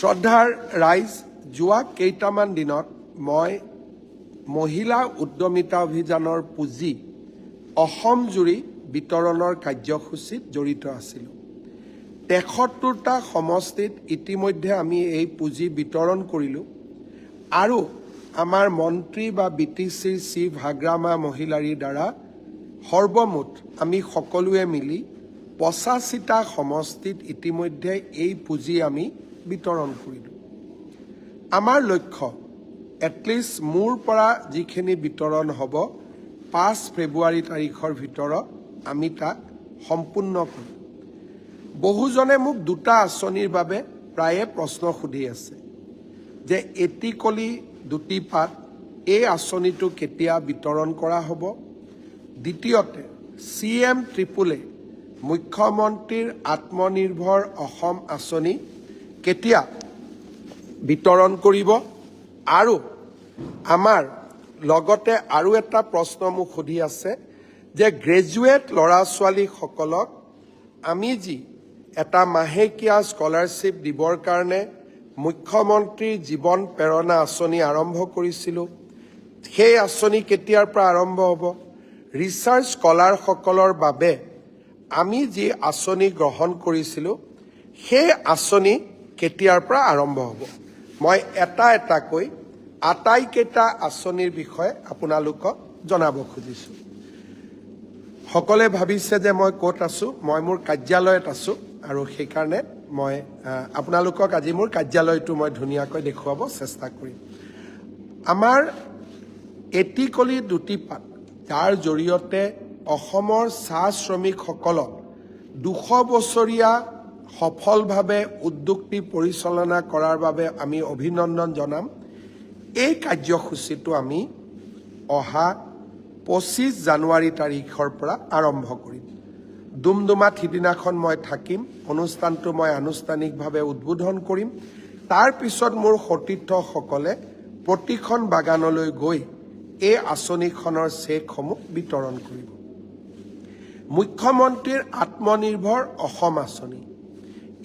শ্ৰদ্ধাৰ ৰাইজ যোৱা কেইটামান দিনত মই মহিলা উদ্যমিতা অভিযানৰ পুঁজি অসম জুৰি বিতৰণৰ কাৰ্যসূচীত জড়িত আছিলোঁ। ৭৩টা সমষ্টিত ইতিমধ্যে আমি এই পুঁজি বিতৰণ কৰিলোঁ আৰু আমাৰ মন্ত্ৰী বা BTCৰ চিফ হাগ্ৰামা মহিলাৰীৰ দ্বাৰা সৰ্বমুঠ আমি সকলোৱে মিলি ৮৫টা সমষ্টিত ইতিমধ্যে এই পুঁজি আমি বিতৰণ কৰিলোঁ। আমাৰ লক্ষ্য এটলিষ্ট মোৰ পৰা যিখিনি বিতৰণ হ'ব ৫ ফেব্ৰুৱাৰী তাৰিখৰ ভিতৰত আমি তাক সম্পূৰ্ণ কৰিম। বহুজনে মোক দুটা আঁচনিৰ বাবে প্ৰায়ে প্ৰশ্ন সুধি আছে যে এটি দুটি পাত এই আঁচনিটো কেতিয়া বিতৰণ কৰা হ'ব। দ্বিতীয়তে CM ট্ৰিপুলে মুখ্যমন্ত্ৰীৰ আত্মনিৰ্ভৰ অসম আঁচনি কেতিয়া বিতৰণ কৰিব আৰু আমাৰ লগতে আৰু এটা প্ৰশ্ন মোক সুধি আছে যে গ্ৰেজুৱেট ল'ৰা ছোৱালীসকলক আমি যি এটা মাহেকীয়া স্কলাৰশ্বিপ দিবৰ কাৰণে মুখ্যমন্ত্ৰীৰ জীৱন প্ৰেৰণা আঁচনি আৰম্ভ কৰিছিলোঁ, সেই আঁচনি কেতিয়াৰ পৰা আৰম্ভ হ'ব। ৰিচাৰ্চ স্কলাৰসকলৰ বাবে আমি যি আঁচনি গ্ৰহণ কৰিছিলোঁ সেই আঁচনি কেতিয়াৰ পৰা আৰম্ভ হ'ব। মই এটা এটাকৈ আটাইকেইটা আঁচনিৰ বিষয়ে আপোনালোকক জনাব খুজিছোঁ। সকলোৱে ভাবিছে যে মই ক'ত আছোঁ, মই মোৰ কাৰ্যালয়ত আছোঁ আৰু সেইকাৰণে মই আপোনালোকক আজি মোৰ কাৰ্যালয়টো মই ধুনীয়াকৈ দেখুৱাব চেষ্টা কৰিম। আমাৰ এটি দুটি পাত যাৰ জৰিয়তে অসমৰ চাহ শ্ৰমিকসকলক ২০০ বছৰীয়া সফলভাৱে উদ্যোগটি পৰিচালনা কৰাৰ বাবে আমি অভিনন্দন জনাম। এই কাৰ্যসূচীটো আমি অহা ২৫ জানুৱাৰী তাৰিখৰ পৰা আৰম্ভ কৰিম। ডুমডুমাত সিদিনাখন মই থাকিম, অনুষ্ঠানটো মই আনুষ্ঠানিকভাৱে উদ্বোধন কৰিম। তাৰ পিছত মোৰ সতীৰ্থসকলে প্ৰতিখন বাগানলৈ গৈ এই আঁচনিখনৰ চেকসমূহ বিতৰণ কৰিব। মুখ্যমন্ত্ৰীৰ আত্মনিৰ্ভৰ অসম আঁচনি,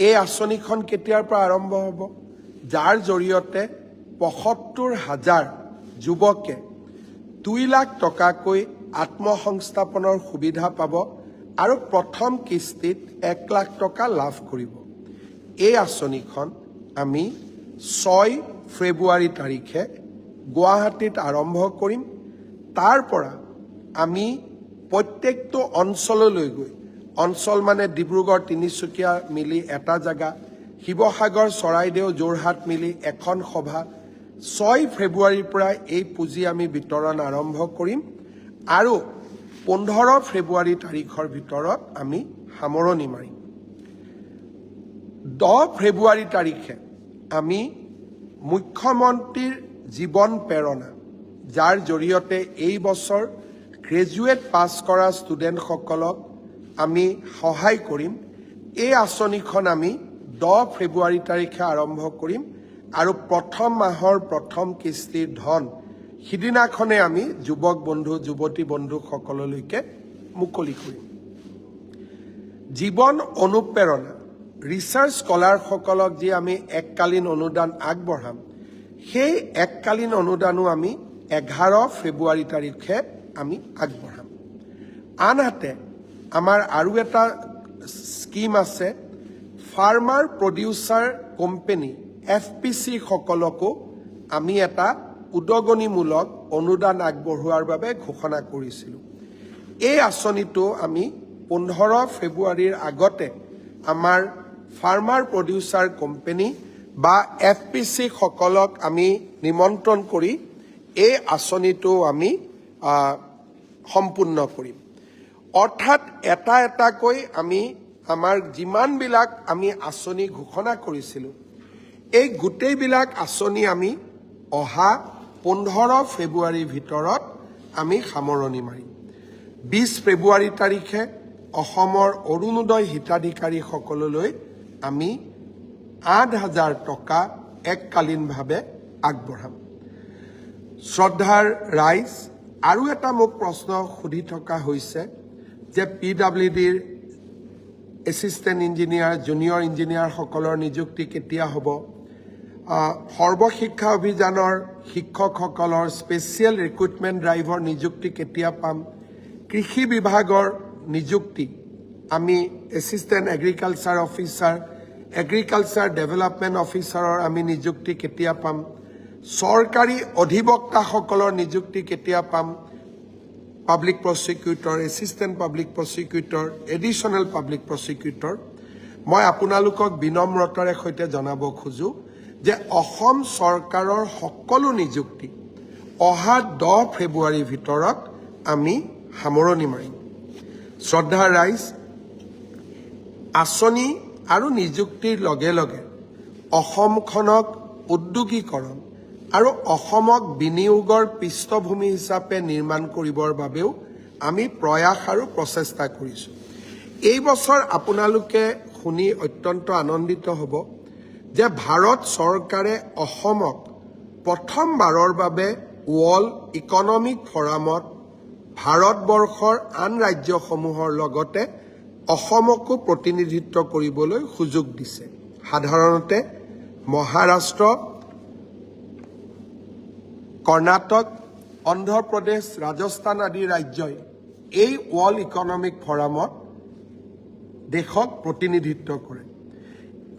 এই আঁচনিখন কেতিয়াৰ পৰা আৰম্ভ হ'ব, যাৰ জৰিয়তে ৭৫,০০০ যুৱকে ২ লাখ টকাকৈ আত্মসংস্থাপনৰ সুবিধা পাব আৰু প্ৰথম কিস্তিত ১ লাখ টকা লাভ কৰিব। এই আঁচনিখন আমি ৬ ফেব্ৰুৱাৰী তাৰিখে গুৱাহাটীত আৰম্ভ কৰিম। তাৰ পৰা আমি প্ৰত্যেকটো অঞ্চললৈ গৈ, অঞ্চল মানে ডিব্ৰুগড় তিনিচুকীয়া মিলি এটা জেগা, শিৱসাগৰ চৰাইদেউ যোৰহাট মিলি এখন সভা, ৬ ফেব্ৰুৱাৰীৰ পৰা এই পুঁজি আমি বিতৰণ আৰম্ভ কৰিম আৰু ১৫ ফেব্ৰুৱাৰী তাৰিখৰ ভিতৰত আমি সামৰণি মাৰিম। ১০ ফেব্ৰুৱাৰী তাৰিখে আমি মুখ্যমন্ত্ৰীৰ জীৱন প্ৰেৰণা, যাৰ জৰিয়তে এই বছৰ গ্ৰেজুৱেট পাছ কৰা ষ্টুডেণ্টসকলক আমি সহায় কৰিম, এই আঁচনিখন আমি ১০ ফেব্ৰুৱাৰী তাৰিখে আৰম্ভ কৰিম আৰু প্ৰথম মাহৰ প্ৰথম কিস্তিৰ ধন সিদিনাখনে আমি যুৱক বন্ধু যুৱতী বন্ধুসকললৈকে মুকলি কৰিম। জীৱন অনুপ্ৰেৰণা ৰিচাৰ্চ স্কলাৰসকলক যি আমি এককালীন অনুদান আগবঢ়াম, সেই এককালীন অনুদানো আমি ১১ ফেব্ৰুৱাৰী তাৰিখে আমি আগবঢ়াম। আনহাতে আমাৰ আৰু এটা স্কিম আছে, ফাৰ্মাৰ প্ৰডিউচাৰ কোম্পানী FPC সকলকো আমি এটা উদগনিমূলক অনুদান আগবঢ়োৱাৰ বাবে ঘোষণা কৰিছিলোঁ। এই আঁচনিটো আমি ১৫ ফেব্ৰুৱাৰীৰ আগতে আমাৰ ফাৰ্মাৰ প্ৰডিউচাৰ কোম্পানী বা FPC সকলক আমি নিমন্ত্ৰণ কৰি এই আঁচনিটো আমি সম্পূৰ্ণ কৰিম। অৰ্থাৎ এটা এটাকৈ আমি আমাৰ যিমানবিলাক আমি আঁচনি ঘোষণা কৰিছিলোঁ, এই গোটেইবিলাক আঁচনি আমি অহা ১৫ ফেব্ৰুৱাৰীৰ ভিতৰত আমি সামৰণি মাৰিম। ২০ ফেব্ৰুৱাৰী তাৰিখে অসমৰ অৰুণোদয় হিতাধিকাৰীসকললৈ আমি ৮,০০০ টকা এককালীনভাৱে আগবঢ়াম। শ্ৰদ্ধাৰ ৰাইজ, আৰু এটা মোক প্ৰশ্ন সুধি থকা হৈছে যে PWDৰ এছিষ্টেণ্ট ইঞ্জিনিয়াৰ, জুনিয়ৰ ইঞ্জিনিয়াৰসকলৰ নিযুক্তি কেতিয়া হ'ব। সৰ্বশিক্ষা অভিযানৰ শিক্ষকসকলৰ স্পেচিয়েল ৰিক্ৰুটমেণ্ট ড্ৰাইভৰ নিযুক্তি কেতিয়া পাম কৃষি বিভাগৰ নিযুক্তি আমি assistant agriculture officer agriculture development অফিচাৰৰ আমি নিযুক্তি কেতিয়া পাম চৰকাৰী অধিবক্তাসকলৰ নিযুক্তি কেতিয়া পাম public prosecutor assistant public prosecutor additional public prosecutor মই আপোনালোকক বিনম্ৰতাৰে সৈতে জনাব খোজো যে অসম চৰকাৰৰ সকলো নিযুক্তি অহা 10 ফেব্ৰুৱাৰীৰ ভিতৰত আমি সামৰণি মাৰিম শ্ৰদ্ধাৰ ৰাইজ আঁচনি আৰু নিযুক্তিৰ লগে লগে অসমখনক উদ্যোগীকৰণ আৰু অসমক বিনিয়োগৰ পৃষ্ঠভূমি হিচাপে নিৰ্মাণ কৰিবৰ বাবেও আমি প্ৰয়াস আৰু প্ৰচেষ্টা কৰিছোঁ এই বছৰ আপোনালোকে শুনি অত্যন্ত আনন্দিত হ'ব যে ভাৰত চৰকাৰে অসমক প্ৰথমবাৰৰ বাবে ৱৰ্ল্ড ইকনমিক ফৰামত ভাৰতবৰ্ষৰ আন ৰাজ্যসমূহৰ লগতে অসমকো প্ৰতিনিধিত্ব কৰিবলৈ সুযোগ দিছে সাধাৰণতে মহাৰাষ্ট্ৰ কৰ্ণাটক অন্ধ্ৰপ্ৰদেশ ৰাজস্থান আদি ৰাজ্যই এই ৱৰ্ল্ড ইকনমিক ফৰামত দেশক প্ৰতিনিধিত্ব কৰে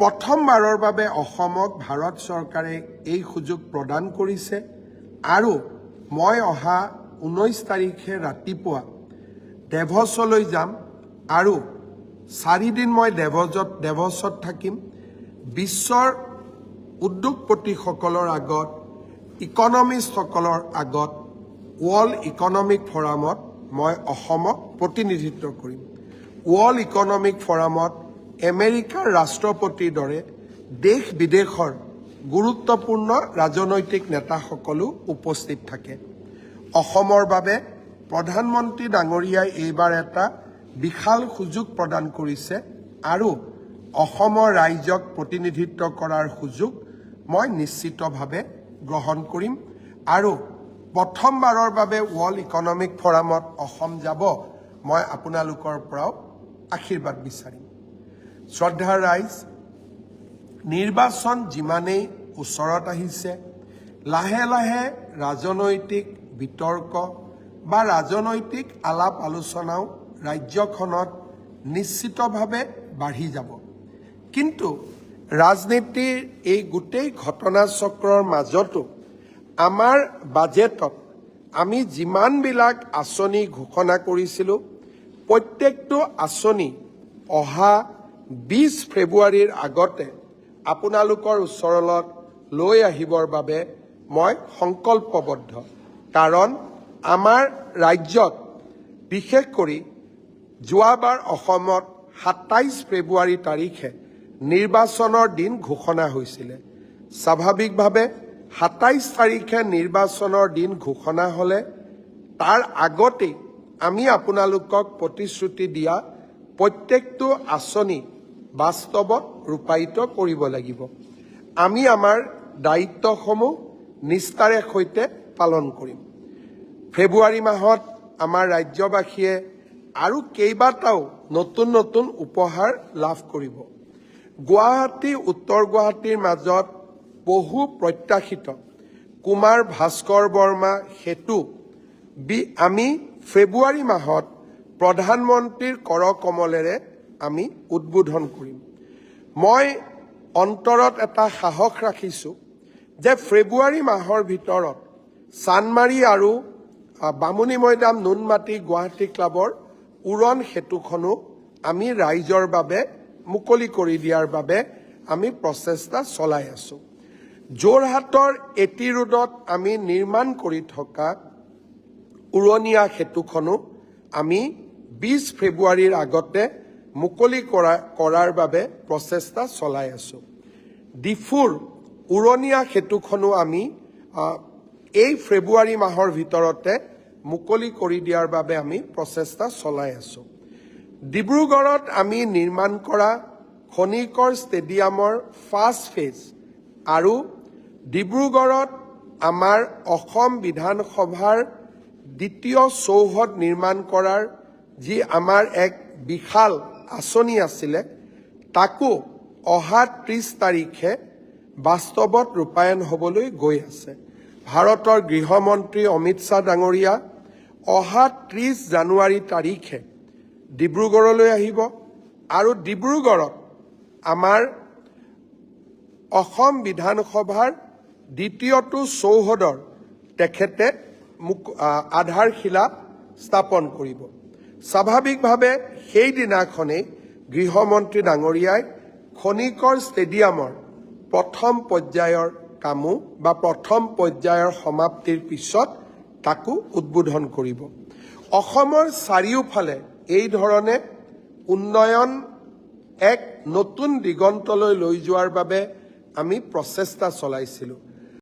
প্ৰথমবাৰৰ বাবে অসমক ভাৰত চৰকাৰে এই সুযোগ প্ৰদান কৰিছে আৰু মই অহা 19 তাৰিখে ৰাতিপুৱা দেভছলৈ যাম আৰু 4 দিন মই দেভছত থাকিম বিশ্বৰ উদ্যোগপতিসকলৰ আগত ইকনমিষ্টসকলৰ আগত ৱৰ্ল্ড ইকনমিক ফৰামত মই অসমক প্ৰতিনিধিত্ব কৰিম ৱৰ্ল্ড ইকনমিক ফৰামত আমেৰিকাৰ ৰাষ্ট্ৰপতিৰ দৰে দেশ বিদেশৰ গুৰুত্বপূৰ্ণ ৰাজনৈতিক নেতাসকলো উপস্থিত থাকে অসমৰ বাবে প্ৰধানমন্ত্ৰী ডাঙৰীয়াই এইবাৰ এটা বিশাল সুযোগ প্ৰদান কৰিছে আৰু অসমৰ ৰাইজক প্ৰতিনিধিত্ব কৰাৰ সুযোগ মই নিশ্চিতভাৱে গ্ৰহণ কৰিম আৰু প্ৰথমবাৰৰ বাবে ৱৰ্ল্ড ইকনমিক ফৰামত অসম যাব মই আপোনালোকৰ পৰাও আশীৰ্বাদ বিচাৰিম শ্ৰদ্ধাৰ ৰাইজ নিৰ্বাচন যিমানেই ওচৰত আহিছে লাহে লাহে ৰাজনৈতিক বিতৰ্ক বা ৰাজনৈতিক আলাপ আলোচনাও ৰাজ্যখনত নিশ্চিতভাৱে বাঢ়ি যাব কিন্তু ৰাজনীতিৰ এই গোটেই ঘটনাচক্ৰৰ মাজতো আমাৰ বাজেটত আমি যিমানবিলাক আঁচনি ঘোষণা কৰিছিলোঁ প্ৰত্যেকটো আঁচনি অহা 20 ফেব্ৰুৱাৰীৰ আগতে আপোনালোকৰ ওচৰলৈ লৈ আহিবৰ বাবে মই সংকল্পবদ্ধ কাৰণ আমাৰ ৰাজ্যত বিশেষ কৰি যোৱাবাৰ অসমত 27 ফেব্ৰুৱাৰী তাৰিখে নিৰ্বাচনৰ দিন ঘোষণা হৈছিলে স্বাভাৱিকভাৱে 27 তাৰিখে নিৰ্বাচনৰ দিন ঘোষণা হ'লে তাৰ আগতেই আমি আপোনালোকক প্ৰতিশ্ৰুতি দিয়া প্ৰত্যেকটো আঁচনি বাস্তৱত ৰূপায়িত কৰিব লাগিব আমি আমাৰ দায়িত্বসমূহ নিষ্ঠাৰে সৈতে পালন কৰিম ফেব্ৰুৱাৰী মাহত আমাৰ ৰাজ্যবাসীয়ে আৰু কেইবাটাও নতুন নতুন উপহাৰ লাভ কৰিব গুৱাহাটী উত্তৰ গুৱাহাটীৰ মাজত বহু প্ৰত্যাশিত কুমাৰ ভাস্কৰ বৰ্মা সেতু আমি ফেব্ৰুৱাৰী মাহত প্ৰধানমন্ত্ৰীৰ কৰকমলেৰে আমি উদ্বোধন কৰিম মই অন্তৰত এটা সাহস ৰাখিছোঁ যে ফেব্ৰুৱাৰী মাহৰ ভিতৰত চানমাৰী আৰু বামুণী মৈদাম নুনমাটি গুৱাহাটী ক্লাবৰ উৰণ সেতুখনো আমি ৰাইজৰ বাবে মুকলি কৰি দিয়াৰ বাবে আমি প্ৰচেষ্টা চলাই আছোঁ যোৰহাটৰ এটি ৰোডত আমি নিৰ্মাণ কৰি থকা উৰণীয়া সেতুখনো আমি 20 ফেব্ৰুৱাৰীৰ আগতে মুকলি কৰাৰ বাবে প্ৰচেষ্টা চলাই আছোঁ ডিফুৰ উৰণীয়া সেতুখনো আমি এই ফেব্ৰুৱাৰী মাহৰ ভিতৰতে মুকলি কৰি দিয়াৰ বাবে আমি প্ৰচেষ্টা চলাই আছোঁ ডিব্ৰুগড়ত আমি নিৰ্মাণ কৰা খনিকৰ ষ্টেডিয়ামৰ ফাৰ্ষ্ট ফেজ আৰু ডিব্ৰুগড়ত আমাৰ অসম বিধানসভাৰ দ্বিতীয় চৌহদ নিৰ্মাণ কৰাৰ যি আমাৰ এক বিশাল আঁচনি আছিলে তাকো অহা 30 তাৰিখে বাস্তৱত ৰূপায়ণ হ'বলৈ গৈ আছে। ভাৰতৰ গৃহমন্ত্ৰী অমিত শ্বাহ ডাঙৰীয়া অহা 30 জানুৱাৰী তাৰিখে ডিব্ৰুগড়লৈ আহিব আৰু ডিব্ৰুগড়ত আমাৰ অসম বিধানসভাৰ দ্বিতীয়টো চৌহদৰ তেখেতে আধাৰশিলা স্থাপন কৰিব। স্বাভাৱিকভাৱে সেইদিনাখনেই গৃহমন্ত্ৰী ডাঙৰীয়াই খনিকৰ ষ্টেডিয়ামৰ প্ৰথম পৰ্যায়ৰ কামো বা প্ৰথম পৰ্যায়ৰ সমাপ্তিৰ পিছত তাকো উদ্বোধন কৰিব। অসমৰ চাৰিওফালে এই ধৰণে উন্নয়ন এক নতুন দিগন্তলৈ লৈ যোৱাৰ বাবে আমি প্ৰচেষ্টা চলাইছিলোঁ।